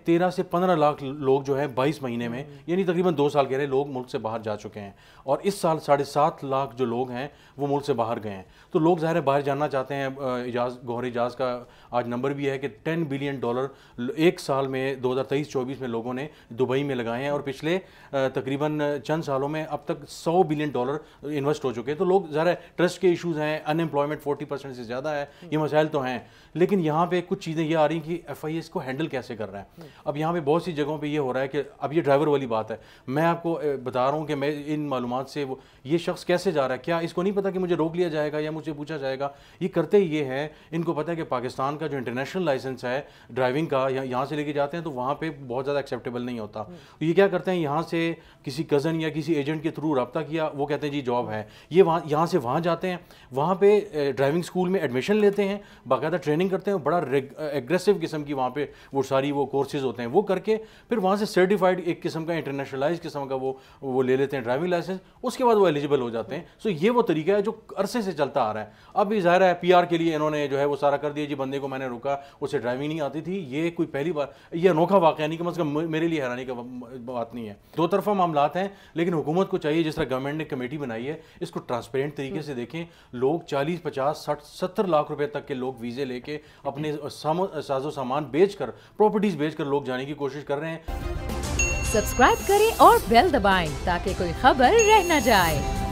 13 سے 15 لاکھ لوگ جو ہیں 22 مہینے میں، یعنی تقریباً 2 سال کہہ رہے ہیں، لوگ ملک سے باہر جا چکے ہیں، اور اس سال 7.5 لاکھ جو لوگ ہیں وہ ملک سے باہر گئے ہیں. تو لوگ ظاہر ہے باہر جانا چاہتے ہیں. گوہر اجاز کا آج نمبر بھی ہے کہ $10 بلین ایک سال میں 2023-24 میں لوگوں نے دبئی میں لگائے ہیں، اور پچھلے تقریباً چند سالوں میں اب تک $100 بلین انویسٹ ہو چکے ہیں. تو لوگ ظاہر ہے ٹرسٹ کے ایشوز ہیں، ان امپلائمنٹ 40% سے زیادہ ہے، یہ مسائل تو ہیں، لیکن یہاں پہ کچھ چیزیں یہ آ رہی ہیں کہ ایف آئی اے اس کو ہینڈل کیسے کر رہا ہے. اب یہاں پہ بہت سی جگہوں پہ یہ ہو رہا ہے کہ اب یہ ڈرائیور والی بات ہے. میں آپ کو بتا رہا ہوں کہ میں ان معلومات سے یہ شخص کیسے جا رہا ہے، کیا اس کو نہیں پتا کہ مجھے روک لیا جائے گا یا مجھے پوچھا جائے گا. یہ کرتے یہ ہے، ان کو پتا ہے کہ پاکستان کا جو انٹرنیشنل لائسنس ہے ڈرائیونگ کا، یہاں سے لے کے جاتے ہیں تو وہاں پہ بہت زیادہ ایکسیپٹیبل نہیں ہوتا. یہ کیا کرتے ہیں، یہاں سے کسی کزن یا کسی ایجنٹ کے تھرو رابطہ کیا، وہ کہتے ہیں جی جاب ہے، یہ یہاں سے وہاں جاتے ہیں، وہاں پہ ڈرائیونگ اسکول میں ایڈمیشن لیتے ہیں، باقاعدہ ٹریننگ کرتے ہیں، بڑا ایگریسو قسم کی وہاں پہ وہ ساری وہ کورسز ہوتے ہیں، وہ کر کے پھر وہاں سے سرٹیفائڈ ایک قسم کا انٹرنیشنلائز قسم کا وہ لے لیتے ہیں ڈرائیونگ لائسنس، اس کے بعد وہ ایلیجیبل ہو جاتے ہیں. سو یہ وہ طریقہ ہے جو عرصے سے چلتا آ رہا ہے. اب بھی ظاہر ہے پی آر کے لیے انہوں نے جو ہے وہ سارا کر دیا، جی بندے کو میں نے روکا، اسے ڈرائیونگ نہیں آتی تھی. یہ کوئی پہلی بار، یہ انوکھا واقعہ نہیں، کم از کم میرے لیے حیرانی کا بات نہیں ہے. دو طرفہ معاملات ہیں، لیکن حکومت کو چاہیے جس طرح گورنمنٹ نے کمیٹی بنائی ہے اس کو ٹرانسپیرنٹ طریقے سے دیکھیں. لوگ 40 50 60 70 لاکھ روپے تک کے لوگ ویزے لے کے اپنے ساز و سامان بیچ کر، پراپرٹیز بیچ کر لوگ جانے کی کوشش کر رہے ہیں. سبسکرائب کریں اور بیل دبائیں تاکہ کوئی خبر رہ نہ جائے.